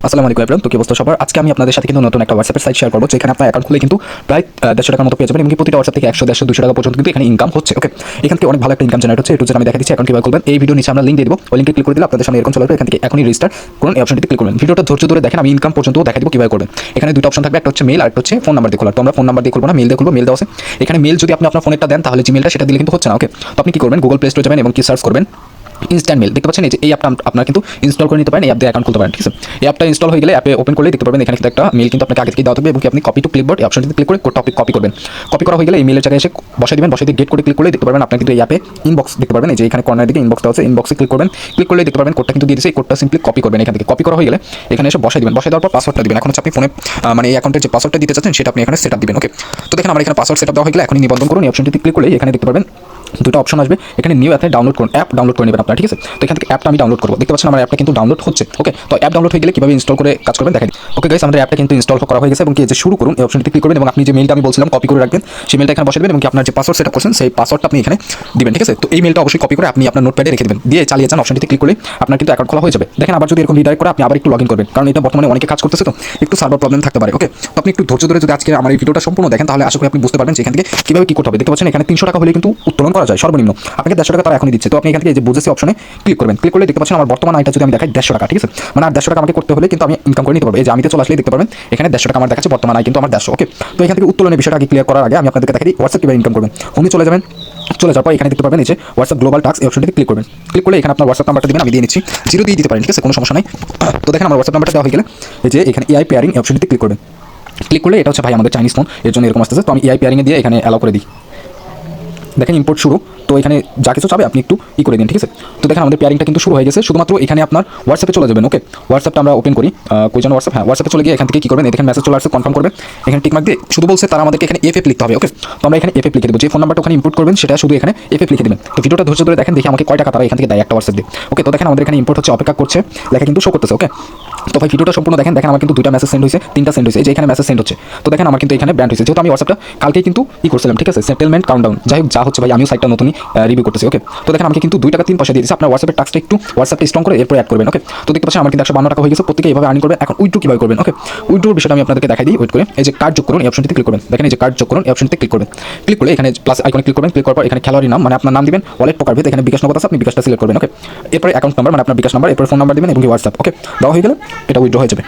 আসসালামু আলাইকুম এভরিওয়ান। তো কি অবস্থা সবার? আজকে আমি আপনাদের সাথে কিন্তু নতুন একটা হোয়াটসঅ্যাপের সাইট শেয়ার করবো, যেখানে আপনার অ্যাকাউন্ট খুলে কিন্তু প্রায় 150 টাকার মতো পেয়ে যাবেন এবং প্রতিটা হোয়াটসঅ্যাপ থেকে 100, 150, 200 টাকা পর্যন্ত কিন্তু এখানে ইনকাম হচ্ছে। ওকে, এখান থেকে অনেক ভালো একটা ইনকাম জেনারেট হচ্ছে। আমি দেখা দিচ্ছি অ্যাকাউন্ট কিভাবে করবেন। এই ভিডিও নিচে আমরা লিঙ্ক দিয়ে দেবো, ওই লিঙ্কে ক্লিক করে দিলে আপনাদের সামনে এরকম চলে আসবে। এখান থেকে এখনই রেজিস্টার করুন, এই অপশনটিতে ক্লিক করবেন। ভিডিওটা ধৈর্য ধরে দেখেন, আমি ইনকাম পর্যন্ত দেখা দিব কিভাবে করবেন। এখানে দুটো অপশন থাকবে, একটা হচ্ছে মেল আর একটা হচ্ছে ফোন নাম্বার দিয়ে খোলা। তো আমরা ফোন নাম্বার দিয়ে খুলবো না, মেল দিয়ে খুলবো। মেল দেওয়া আছে এখানে। মেল যদি আপনি আপনার ফোনেরটা দেন তাহলে জিমেলটা সেটা দিলে কিন্তু হচ্ছে না। ওকে, তো আপনি কি করবেন, গুগল প্লে স্টোরে যাবেন এবং কি সার্চ করবেন ইনস্ট্যান্ট মেল। দেখতে পাচ্ছেন এই যে এই অ্যাপটা আপনারা কিন্তু ইনস্টল করে নিতে পারেন, এই অ্যাপ দিয়ে অ্যাকাউন্ট খুলতে পারেন। ঠিক আছে, এই অ্যাপটা ইনস্টল হয়ে গেলে অ্যাপে ওপেন করলে দেখতে পাবেন এখানে কিন্তু একটা মেল কিন্তু আপনাকে আগে থেকে দেওয়া থাকবে এবং কি আপনি কপি টু ক্লিপবোর্ড এই অপশনটিতে ক্লিক করে টপিক কপি করবেন। কপি করা হয়ে গেলে এই মেলের জায়গায় এসে বসাই দিবেন। বসাই দিয়ে গেট করে ক্লিক করলে দেখতে পারবেন আপনার কিন্তু এই অ্যাপে ইনবক্স দেখতে পারবেন। এই যে এখানে কর্নার দিকে ইনবক্সটা আছে, ইনবক্সে ক্লিক করবেন। ক্লিক করলে দেখতে পারবেন কোডটা কিন্তু দিয়ে দিয়েছে। এই কোডটা সিম্পলি কপি করবেন। এখান থেকে কপি করা হয়ে গেলে এখানে এসে বসাই দিবেন। বসাই দেওয়ার পর পাসওয়ার্ডটা দিবেন। এখন হচ্ছে আপনি ফোনে মানে এই অ্যাকাউন্টের যে পাসওয়ার্ডটা দিতে চাচ্ছেন সেটা আপনি এখানে সেটআপ দিবেন। ওকে, তো দেখেন আমার এখানে পাসওয়ার্ড সেটআপ দেওয়া হয়ে গেলে এখনই নিবন্ধন করুন। এই অপশনটিতে ক্লিক করলে এখানে দেখতে পারবেন দুটো অপশন আসবে। এখানে নিউ অ্যাপে ডাউনলোড করুন, অ্যাপ ডাউনলোড করে নেবেন আপনারা। ঠিক আছে, তো এখান থেকে অ্যাপটা আমি ডাউনলোড করবো। দেখতে পাচ্ছেন আমার অ্যাপটা কিন্তু ডাউনলোড হচ্ছে। ওকে, তো অ্যাপ ডাউনলোড হয়ে গেলে কীভাবে ইনস্টল করে কাজ করবেন দেখেন। ওকে গাইস, আমাদের অ্যাপটা কিন্তু ইনস্টল করা হয়ে গেছে এবং কি যে শুরু করুন এই অপশনটিতে ক্লিক করবেন এবং আপনি যে মেলটা আমি বলছিলাম কপি করে রাখবেন সেই মেলটা এখানে বসে দেবেন এবং কি আপনার যে পাসওয়ার্ড সেটআপ করছেন সেই পাসওয়ার্ডটা আপনি এখানে দিবেন। ঠিক আছে, তো এই মেলটা অবশ্যই কপি করে আপনি আপনার নোটপ্যাডে রেখে দেবেন। দিয়ে চালিয়ে যান, অপশনটিতে ক্লিক করলে আপনার কিন্তু অ্যাকাউন্ট খোলা হয়ে যাবে। দেখেন আবার যদি এরকম রিডাইরেক্ট করে আপনি আবার একটু লগইন করবেন, কারণ এটা বর্তমানে অনেকে কাজ করতেছে তো একটু সার্ভার প্রবলেম থাকতে পারে। ওকে, তো আপনি একটু ধৈর্য ধরে যদি আজকে আমার এই ভিডিওটা সম্পূর্ণ দেখেন তাহলে আশা করি আপনি বুঝতে পারবেন যে এখান থেকে কীভাবে কী করতে হবে। দেখতে পাচ্ছেন এখানে 300 টাকা হলে কিন্তু উত্তোলন করা যায় সর্বনিম্ন। আপনাকে 150 টাকা তারা এখনই দিচ্ছে। তো আপনি এখান থেকে এই যে বুঝেছি অপশনে ক্লিক করবেন। ক্লিক করলে দেখতে পাচ্ছেন আমার বর্তমান আয়টা যদি আমি দেখাই 150 টাকা। ঠিক আছে, মানে আর 150 টাকা আমাকে করতে হলে কিন্তু আমি ইনকাম করে নিতে পারবো। এই যে আমিতে চলে আসলেই দেখতে পারবেন এখানে 150 টাকা আমার দেখাচ্ছে, বর্তমান আয় কিন্তু আমার 150। ওকে, তো এখান থেকে উত্তোলনের বিষয়টা আগে ক্লিয়ার করার আগে আমি আপনাদেরকে দেখাই হোয়াটসঅ্যাপ কীভাবে ইনকাম করবেন। হোমে চলে যাবেন। চলে যাওয়ার পর এখানে দেখতে পারবেন এই যে হোয়াটসঅ্যাপ গ্লোবাল টাস্ক এই অপশনটিতে ক্লিক করবেন। ক্লিক করলে এখানে আপনার হোয়াটসঅ্যাপ নাম্বারটা দিবেন, আমি দিয়ে নিচ্ছি। 0 দিয়ে দিতে পারেন, ঠিক আছে, কোনো সমস্যা নাই। তো দেখেন আমার হোয়াটসঅ্যাপ নাম্বারটা দেওয়া হয়ে গেলে এই যে এখানে এআই পেয়ারিং এই অপশনটিতে ক্লিক করবেন। ক্লিক করলে এটা হচ্ছে ভাই আমাদের চাইনিজ ফোন, এর জন্য এরকম আসতেছে। তো আমি এআই পেয়ারিংয়ে দিয়ে এখানে অ্যালাউ করে দিই। দেখেন ইম্পোর্ট শুরু। তো এখানে যা কিছু চাবে আপনি একটু করে দিন। ঠিক আছে, তো দেখেন আমাদের পেয়ারিংটা কিন্তু শুরু হয়ে গেছে। শুধুমাত্র এখানে আপনার হোয়াটসঅ্যাপে চলে যাবেন। ওকে, হোয়াটসঅ্যাপটা আমরা ওপেন করি। কোই যেন হোয়াটসঅ্যাপ, হ্যাঁ হোয়াটসঅ্যাপে চলে গিয়ে এখান থেকে কী করবেন, এখানে মেসেজ চলে আসছে, কনফার্ম করবেন। এখানে টিকমার্ক দিয়ে শুধু বলছে তারা আমাদেরকে এখানে এফএফ লিখতে হবে। ওকে, তো আমরা এখানে এফএফ লিখে দেবো। যে ফোন নাম্বারটা ওখানে ইম্পোর্ট করবেন সেটা শুধু এখানে এফএফ লিখে দেবেন। তো ভিডিওটা ধৈর্য ধরে দেখেন, দেখি আমাকে কয় টাকা তারা এখান থেকে দেয় একটা হোয়াটসঅ্যাপ দিয়ে। ওকে, তো দেখেন আমাদের এখানে ইম্পোর্ট হচ্ছে, অপেক্ষা করছে, লেখা কিন্তু শো করতেছে। ওকে, তো ভাই ভিডিওটা সম্পূর্ণ দেখেন। দেখেন আমার কিন্তু 2টা মেসেজ সেন্ড হয়েছে, 3টা সেন্ড হয়েছে। এই যে এখানে মেসেজ সেন্ড হচ্ছে। তো দেখেন আমার কিন্তু এখানে ব্যান্ড হয়েছে, যেহেতু আমি হোয়াটসঅ্যাপটা কালকেই কিন্তু করছিলাম। ঠিক আছে, সেটেলমেন্ট কাউন্টডাউন যাই হোক যা হচ্ছে ভাই, আমিও সাইটটা নতুনই রিভিউ করতেছি। ওকে, তো দেখেন আমাকে কিন্তু 2 টাকা 3 পয়সা দিয়ে দিচ্ছে। আপনার হোয়াটসঅ্যাপের টাক্সটা একটু হোয়াটসঅ্যাপটা স্ট্রং করে এরপর অ্যাড করবেন। ওকে, তো দেখতে পাচ্ছেন আমার কিন্তু 152 টাকা হয়ে গেছে। প্রত্যেকে এইভাবে আর্নিং করবেন। এখন উইথড্র কীভাবে করবেন। ওকে, উইথড্রোর বিষয়টা আমি আপনাদেরকে দেখাই দিই। ওয়েট করে এই যে কার্ড যোগ করুন এই অপশনটিতে ক্লিক করবেন। দেখেন এই যে কার্ড যোগ করুন এই অপশনটিতে ক্লিক করবেন। ক্লিক করলে এখানে প্লাস আইকনে ক্লিক করবেন। ক্লিক করার পর এখানে খেলোয়াড়ের নাম মানে আপনার নাম দিবেন, ওয়ালেট প্রকার ভেদ এখানে বিকাশ নগদ আছে, আপনি বিকাশটা সিলেক্ট করবেন। ওকে, এরপরে অ্যাকাউন্ট নাম্বার মানে আপনার বিকাশ নাম্বার, এরপর ফোন নাম্বার দিবেন এবং হোয়াটসঅ্যাপ। ওকে, দেওয়া হয়ে গেলে এটা উইথড্র হয়ে যাবে।